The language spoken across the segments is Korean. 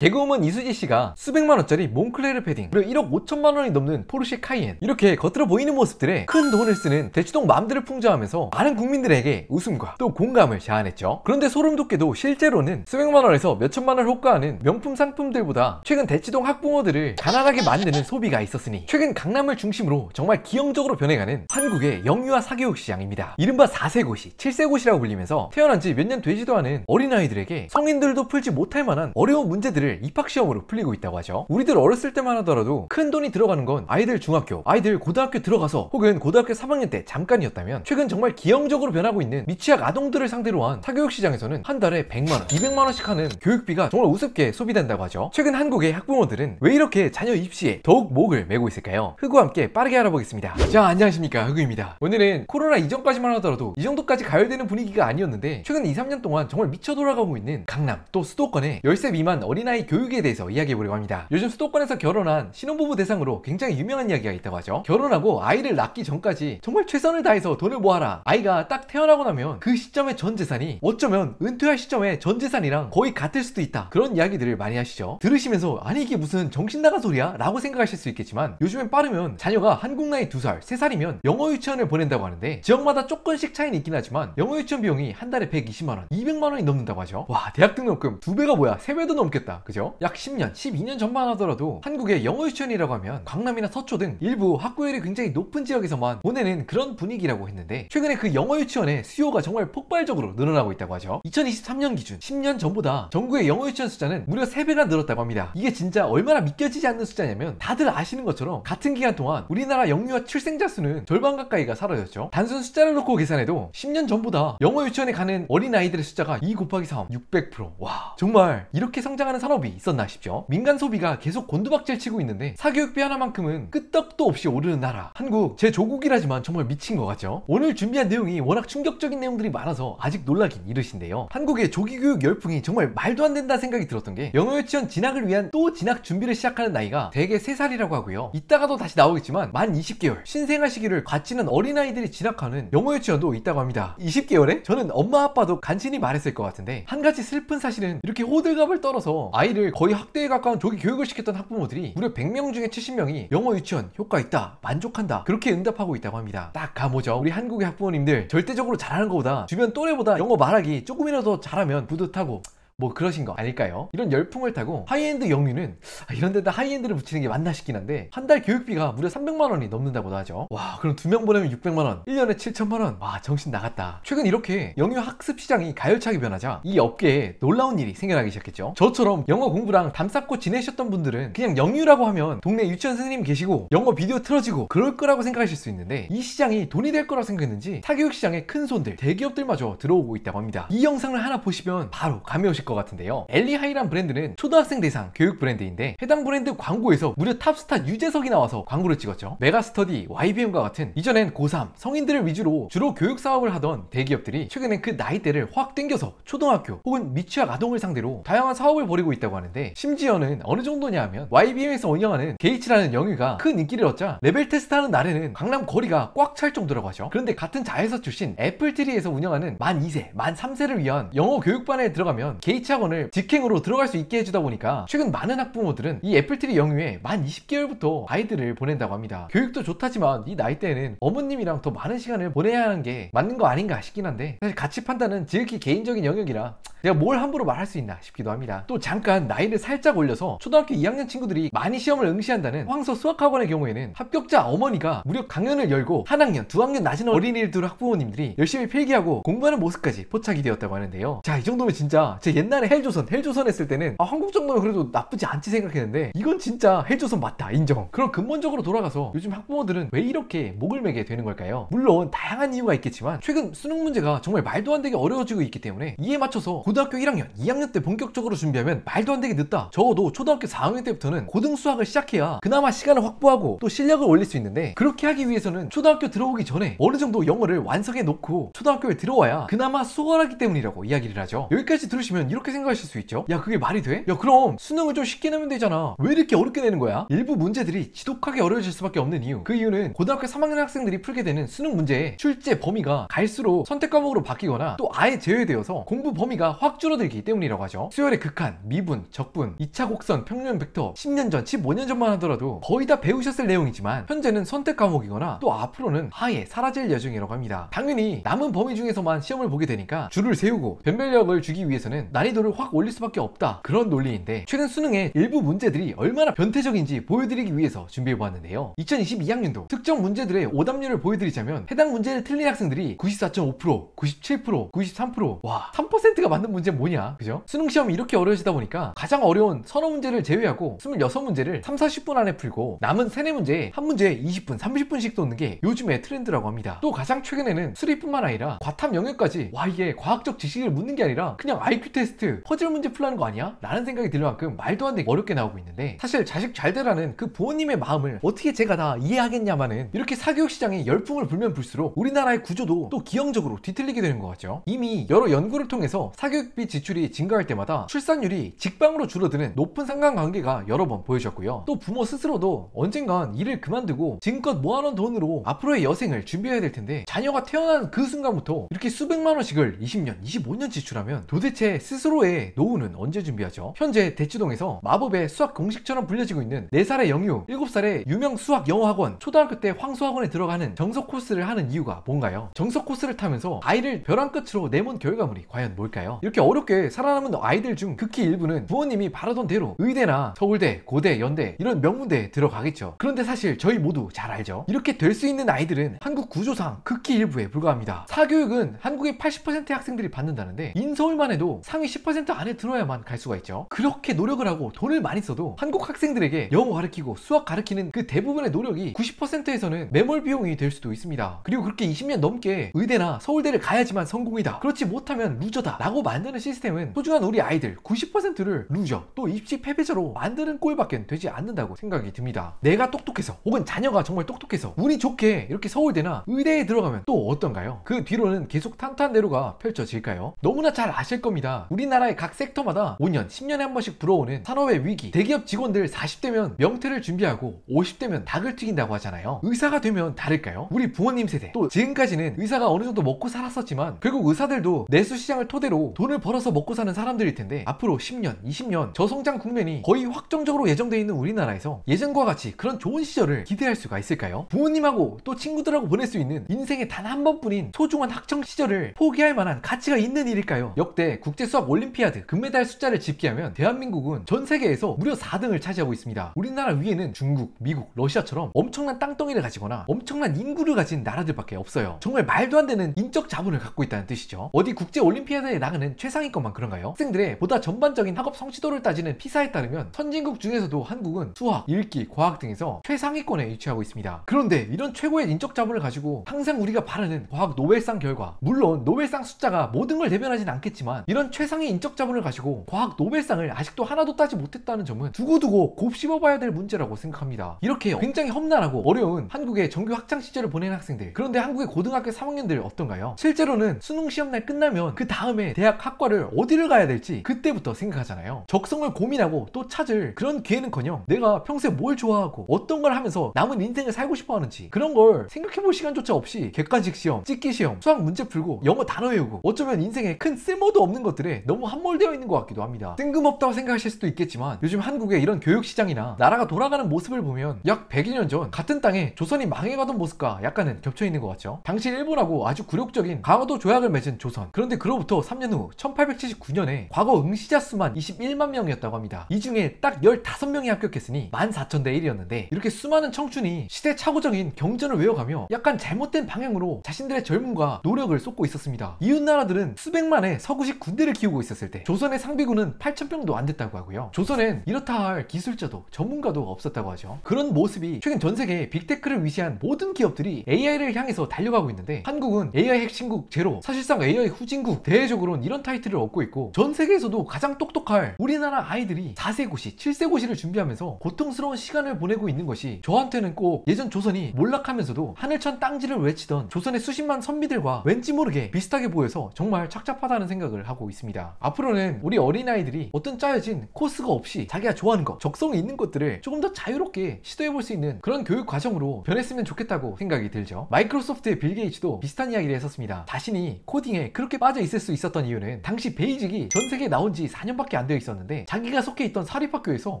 개그우먼 이수지 씨가 수백만 원짜리 몽클레르 패딩, 그리고 1억 5천만 원이 넘는 포르쉐 카이엔, 이렇게 겉으로 보이는 모습들에 큰 돈을 쓰는 대치동 맘들을 풍자하면서 많은 국민들에게 웃음과 또 공감을 자아냈죠. 그런데 소름 돋게도 실제로는 수백만 원에서 몇천만 원을 호가하는 명품 상품들보다 최근 대치동 학부모들을 가난하게 만드는 소비가 있었으니 최근 강남을 중심으로 정말 기형적으로 변해가는 한국의 영유아 사교육 시장입니다. 이른바 4세고시, 7세고시라고 불리면서 태어난 지 몇 년 되지도 않은 어린아이들에게 성인들도 풀지 못할 만한 어려운 문제들을 입학시험으로 풀리고 있다고 하죠. 우리들 어렸을 때만 하더라도 큰 돈이 들어가는 건 아이들 중학교, 아이들 고등학교 들어가서 혹은 고등학교 3학년 때 잠깐이었다면 최근 정말 기형적으로 변하고 있는 미취학 아동들을 상대로 한 사교육 시장에서는 한 달에 100만원, 200만원씩 하는 교육비가 정말 우습게 소비된다고 하죠. 최근 한국의 학부모들은 왜 이렇게 자녀 입시에 더욱 목을 메고 있을까요? 흑우와 함께 빠르게 알아보겠습니다. 자, 안녕하십니까, 흑우입니다. 오늘은 코로나 이전까지만 하더라도 이 정도까지 가열되는 분위기가 아니었는데 최근 2-3년 동안 정말 미쳐 돌아가고 있는 강남 또 수도권의 10세 미만 어린아이 교육에 대해서 이야기해보려고 합니다. 요즘 수도권에서 결혼한 신혼부부 대상으로 굉장히 유명한 이야기가 있다고 하죠. 결혼하고 아이를 낳기 전까지 정말 최선을 다해서 돈을 모아라, 아이가 딱 태어나고 나면 그 시점의 전 재산이 어쩌면 은퇴할 시점의 전 재산이랑 거의 같을 수도 있다, 그런 이야기들을 많이 하시죠. 들으시면서 아니 이게 무슨 정신 나간 소리야? 라고 생각하실 수 있겠지만 요즘엔 빠르면 자녀가 한국 나이 2살, 3살이면 영어 유치원을 보낸다고 하는데 지역마다 조금씩 차이는 있긴 하지만 영어 유치원 비용이 한 달에 120만원, 200만원이 넘는다고 하죠. 와, 대학 등록금 2배가 뭐야, 3배도 넘겠다, 그죠? 약 10년, 12년 전만 하더라도 한국의 영어 유치원이라고 하면 강남이나 서초 등 일부 학구열이 굉장히 높은 지역에서만 보내는 그런 분위기라고 했는데 최근에 그 영어 유치원의 수요가 정말 폭발적으로 늘어나고 있다고 하죠. 2023년 기준 10년 전보다 전국의 영어 유치원 숫자는 무려 3배가 늘었다고 합니다. 이게 진짜 얼마나 믿겨지지 않는 숫자냐면 다들 아시는 것처럼 같은 기간 동안 우리나라 영유아 출생자 수는 절반 가까이가 사라졌죠. 단순 숫자를 놓고 계산해도 10년 전보다 영어 유치원에 가는 어린아이들의 숫자가 2 곱하기 3, 600%. 와, 정말 이렇게 성장하는 산업이 있었나 싶죠. 민간 소비가 계속 곤두박질 치고 있는데 사교육비 하나만큼은 끄떡도 없이 오르는 나라 한국, 제 조국이라지만 정말 미친 것 같죠. 오늘 준비한 내용이 워낙 충격적인 내용들이 많아서 아직 놀라긴 이르신데요. 한국의 조기교육 열풍이 정말 말도 안 된다 생각이 들었던 게 영어 유치원 진학을 위한 또 진학 준비를 시작하는 나이가 대개 3살이라고 하고요. 이따가도 다시 나오겠지만 만 20개월 신생아 시기를 과치는 어린아이들이 진학하는 영어 유치원도 있다고 합니다. 20개월에? 저는 엄마 아빠도 간신히 말했을 것 같은데 한 가지 슬픈 사실은 이렇게 호들갑을 떨어서 아이를 거의 학대에 가까운 조기 교육을 시켰던 학부모들이 무려 100명 중에 70명이 영어 유치원 효과 있다, 만족한다, 그렇게 응답하고 있다고 합니다. 딱 가보죠. 우리 한국의 학부모님들 절대적으로 잘하는 것보다 주변 또래보다 영어 말하기 조금이라도 잘하면 뿌듯하고 뭐 그러신 거 아닐까요? 이런 열풍을 타고 하이엔드 영유는 이런 데다 하이엔드를 붙이는 게 맞나 싶긴 한데 한 달 교육비가 무려 300만원이 넘는다고도 하죠. 와, 그럼 2명 보내면 600만원, 1년에 7천만원. 와, 정신 나갔다. 최근 이렇게 영유 학습 시장이 가열차게 변하자 이 업계에 놀라운 일이 생겨나기 시작했죠. 저처럼 영어 공부랑 담 쌓고 지내셨던 분들은 그냥 영유라고 하면 동네 유치원 선생님 계시고 영어 비디오 틀어지고 그럴 거라고 생각하실 수 있는데 이 시장이 돈이 될 거라고 생각했는지 사교육 시장에 큰 손들, 대기업들마저 들어오고 있다고 합니다. 이 영상을 하나 보시면 바로 감이 오실 것 같은데요. 엘리하이란 브랜드는 초등학생 대상 교육 브랜드인데 해당 브랜드 광고에서 무려 탑스타 유재석이 나와서 광고를 찍었죠. 메가스터디, YBM과 같은 이전엔 고3 성인들을 위주로 주로 교육 사업을 하던 대기업들이 최근엔 그 나이대를 확 땡겨서 초등학교 혹은 미취학 아동을 상대로 다양한 사업을 벌이고 있다고 하는데 심지어는 어느 정도냐 하면 YBM에서 운영하는 게이츠라는 영유가 큰 인기를 얻자 레벨 테스트하는 날에는 강남 거리가 꽉 찰 정도라고 하죠. 그런데 같은 자회사 출신 애플트리에서 운영하는 만 2세, 만 3세를 위한 영어 교육반에 들어가면 게이츠 학원을 직행으로 들어갈 수 있게 해주다 보니까 최근 많은 학부모들은 이 애플트리 영유에 만 20개월부터 아이들을 보낸다고 합니다. 교육도 좋다지만 이 나이대에는 어머님이랑 더 많은 시간을 보내야 하는 게 맞는 거 아닌가 싶긴 한데 사실 가치 판단은 지극히 개인적인 영역이라 내가 뭘 함부로 말할 수 있나 싶기도 합니다. 또 잠깐 나이를 살짝 올려서 초등학교 2학년 친구들이 많이 시험을 응시한다는 황서 수학학원의 경우에는 합격자 어머니가 무려 강연을 열고 한 학년, 2학년 낮은 어린이들 학부모님들이 열심히 필기하고 공부하는 모습까지 포착이 되었다고 하는데요. 자, 이 정도면 진짜 제 옛날에 헬조선 했을 때는 한국 정도면 그래도 나쁘지 않지 생각했는데 이건 진짜 헬조선 맞다, 인정. 그럼 근본적으로 돌아가서 요즘 학부모들은 왜 이렇게 목을 매게 되는 걸까요? 물론 다양한 이유가 있겠지만 최근 수능 문제가 정말 말도 안 되게 어려워지고 있기 때문에 이에 맞춰서 고등학교 1학년, 2학년 때 본격적으로 준비하면 말도 안 되게 늦다. 적어도 초등학교 4학년 때부터는 고등 수학을 시작해야 그나마 시간을 확보하고 또 실력을 올릴 수 있는데 그렇게 하기 위해서는 초등학교 들어오기 전에 어느 정도 영어를 완성해 놓고 초등학교에 들어와야 그나마 수월하기 때문이라고 이야기를 하죠. 여기까지 들으시면 이렇게 생각하실 수 있죠. 야, 그게 말이 돼? 야, 그럼 수능을 좀 쉽게 내면 되잖아. 왜 이렇게 어렵게 내는 거야? 일부 문제들이 지독하게 어려워질 수밖에 없는 이유, 그 이유는 고등학교 3학년 학생들이 풀게 되는 수능 문제의 출제 범위가 갈수록 선택 과목으로 바뀌거나 또 아예 제외되어서 공부 범위가 확 줄어들기 때문이라고 하죠. 수열의 극한, 미분, 적분, 2차 곡선, 평면 벡터 10년 전, 15년 전만 하더라도 거의 다 배우셨을 내용이지만 현재는 선택 과목이거나 또 앞으로는 아예 사라질 예정이라고 합니다. 당연히 남은 범위 중에서만 시험을 보게 되니까 줄을 세우고 변별력을 주기 위해서는 난이도를 확 올릴 수밖에 없다, 그런 논리인데, 최근 수능의 일부 문제들이 얼마나 변태적인지 보여드리기 위해서 준비해보았는데요. 2022학년도 특정 문제들의 오답률을 보여드리자면 해당 문제를 틀린 학생들이 94.5%, 97%, 93%, 와, 3%가 맞는 문제 뭐냐, 그죠? 수능 시험이 이렇게 어려워지다 보니까 가장 어려운 서너 문제를 제외하고 26문제를 3-40분 안에 풀고 남은 3-4문제에 한 문제에 20분, 30분씩 쏟는 게 요즘의 트렌드라고 합니다. 또 가장 최근에는 수리뿐만 아니라 과탐 영역까지, 와, 이게 과학적 지식을 묻는 게 아니라 그냥 IQ 테스트, 퍼즐 문제 풀라는 거 아니야? 라는 생각이 들 만큼 말도 안 되게 어렵게 나오고 있는데, 사실 자식 잘 되라는 그 부모님의 마음을 어떻게 제가 다 이해하겠냐마는, 이렇게 사교육 시장이 열풍을 불면 불수록 우리나라의 구조도 또 기형적으로 뒤틀리게 되는 것 같죠. 이미 여러 연구를 통해서 사교육비 지출이 증가할 때마다 출산율이 직방으로 줄어드는 높은 상관관계가 여러 번 보여졌고요. 또 부모 스스로도 언젠간 일을 그만두고 지금껏 모아놓은 돈으로 앞으로의 여생을 준비해야 될 텐데, 자녀가 태어난 그 순간부터 이렇게 수백만 원씩을 20년, 25년 지출하면 도대체 스스로의 노후는 언제 준비하죠? 현재 대치동에서 마법의 수학 공식처럼 불려지고 있는 4살의 영유, 7살의 유명 수학 영어 학원, 초등학교 때 황수학원에 들어가는 정석 코스를 하는 이유가 뭔가요? 정석 코스를 타면서 아이를 벼랑 끝으로 내몬 결과물이 과연 뭘까요? 이렇게 어렵게 살아남은 아이들 중 극히 일부는 부모님이 바라던 대로 의대나 서울대, 고대, 연대 이런 명문대에 들어가겠죠. 그런데 사실 저희 모두 잘 알죠. 이렇게 될 수 있는 아이들은 한국 구조상 극히 일부에 불과합니다. 사교육은 한국의 80%의 학생들이 받는다는데 인서울만 해도 상위 10% 안에 들어야만 갈 수가 있죠. 그렇게 노력을 하고 돈을 많이 써도 한국 학생들에게 영어 가르치고 수학 가르치는 그 대부분의 노력이 90%에서는 매몰 비용이 될 수도 있습니다. 그리고 그렇게 20년 넘게 의대나 서울대를 가야지만 성공이다, 그렇지 못하면 루저다 라고 만드는 시스템은 소중한 우리 아이들 90%를 루저, 또 입시 패배자로 만드는 꼴밖에 되지 않는다고 생각이 듭니다. 내가 똑똑해서, 혹은 자녀가 정말 똑똑해서 운이 좋게 이렇게 서울대나 의대에 들어가면 또 어떤가요? 그 뒤로는 계속 탄탄대로가 펼쳐질까요? 너무나 잘 아실 겁니다. 우리나라의 각 섹터마다 5년, 10년에 한 번씩 불어오는 산업의 위기. 대기업 직원들 40대면 명퇴를 준비하고 50대면 닭을 튀긴다고 하잖아요. 의사가 되면 다를까요? 우리 부모님 세대, 또 지금까지는 의사가 어느 정도 먹고 살았었지만 결국 의사들도 내수시장을 토대로 돈을 벌어서 먹고 사는 사람들일 텐데, 앞으로 10년, 20년 저성장 국면이 거의 확정적으로 예정되어 있는 우리나라에서 예전과 같이 그런 좋은 시절을 기대할 수가 있을까요? 부모님하고 또 친구들하고 보낼 수 있는 인생에 단 한 번뿐인 소중한 학창 시절을 포기할 만한 가치가 있는 일일까요? 역대 국제수학 올림피아드 금메달 숫자를 집계하면 대한민국은 전 세계에서 무려 4등을 차지하고 있습니다. 우리나라 위에는 중국, 미국, 러시아처럼 엄청난 땅덩이를 가지거나 엄청난 인구를 가진 나라들밖에 없어요. 정말 말도 안 되는 인적 자본을 갖고 있다는 뜻이죠. 어디 국제 올림피아드에 나가는 최상위권만 그런가요? 학생들의 보다 전반적인 학업 성취도를 따지는 피사에 따르면 선진국 중에서도 한국은 수학, 읽기, 과학 등에서 최상위권에 위치하고 있습니다. 그런데 이런 최고의 인적 자본을 가지고 항상 우리가 바라는 과학 노벨상 결과, 물론 노벨상 숫자가 모든 걸 대변하진 않겠지만 이런 최상의 인적 자본을 가지고 과학 노벨상을 아직도 하나도 따지 못했다는 점은 두고두고 곱씹어봐야 될 문제라고 생각합니다. 이렇게 굉장히 험난하고 어려운 한국의 정규 학창 시절을 보낸 학생들, 그런데 한국의 고등학교 3학년들 어떤가요? 실제로는 수능 시험날 끝나면 그 다음에 대학 학과를 어디를 가야 될지 그때부터 생각하잖아요. 적성을 고민하고 또 찾을 그런 기회는커녕 내가 평소에 뭘 좋아하고 어떤 걸 하면서 남은 인생을 살고 싶어 하는지 그런 걸 생각해볼 시간조차 없이 객관식 시험, 찍기 시험, 수학 문제 풀고 영어 단어 외우고 어쩌면 인생에 큰 쓸모도 없는 것들에 너무 함몰되어 있는 것 같기도 합니다. 뜬금없다고 생각하실 수도 있겠지만 요즘 한국의 이런 교육시장이나 나라가 돌아가는 모습을 보면 약 100여 년 전 같은 땅에 조선이 망해가던 모습과 약간은 겹쳐있는 것 같죠. 당시 일본하고 아주 굴욕적인 강화도 조약을 맺은 조선. 그런데 그로부터 3년 후 1879년에 과거 응시자 수만 21만 명이었다고 합니다. 이 중에 딱 15명이 합격했으니 14,000대 1이었는데 이렇게 수많은 청춘이 시대착오적인 경전을 외워가며 약간 잘못된 방향으로 자신들의 젊음과 노력을 쏟고 있었습니다. 이웃나라들은 수백만의 서구식 군대를 키우고 있었을 때 조선의 상비군은 8,000명도 안 됐다고 하고요. 조선엔 이렇다 할 기술자도 전문가도 없었다고 하죠. 그런 모습이 최근 전 세계에 빅테크를 위시한 모든 기업들이 AI를 향해서 달려가고 있는데 한국은 AI 핵심국 제로, 사실상 AI 후진국, 대외적으로는 이런 타이틀을 얻고 있고 전 세계에서도 가장 똑똑할 우리나라 아이들이 4세 고시, 7세 고시를 준비하면서 고통스러운 시간을 보내고 있는 것이 저한테는 꼭 예전 조선이 몰락하면서도 하늘천 땅지를 외치던 조선의 수십만 선비들과 왠지 모르게 비슷하게 보여서 정말 착잡하다는 생각을 하고 있습니다. 있었습니다. 앞으로는 우리 어린아이들이 어떤 짜여진 코스가 없이 자기가 좋아하는 거, 적성이 있는 것들을 조금 더 자유롭게 시도해볼 수 있는 그런 교육 과정으로 변했으면 좋겠다고 생각이 들죠. 마이크로소프트의 빌 게이츠도 비슷한 이야기를 했었습니다. 자신이 코딩에 그렇게 빠져 있을 수 있었던 이유는 당시 베이직이 전 세계에 나온 지 4년밖에 안 되어 있었는데 자기가 속해 있던 사립학교에서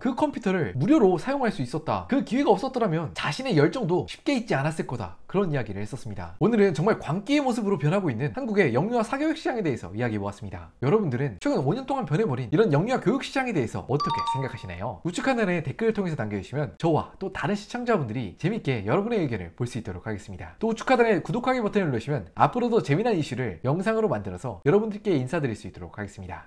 그 컴퓨터를 무료로 사용할 수 있었다. 그 기회가 없었더라면 자신의 열정도 쉽게 잊지 않았을 거다. 그런 이야기를 했었습니다. 오늘은 정말 광기의 모습으로 변하고 있는 한국의 영유아 사교육 시장에 대해서 이야기해보았습니다. 여러분들은 최근 5년 동안 변해버린 이런 영유아 교육 시장에 대해서 어떻게 생각하시나요? 우측 하단에 댓글을 통해서 남겨주시면 저와 또 다른 시청자분들이 재밌게 여러분의 의견을 볼 수 있도록 하겠습니다. 또 우측 하단에 구독하기 버튼을 누르시면 앞으로도 재미난 이슈를 영상으로 만들어서 여러분들께 인사드릴 수 있도록 하겠습니다.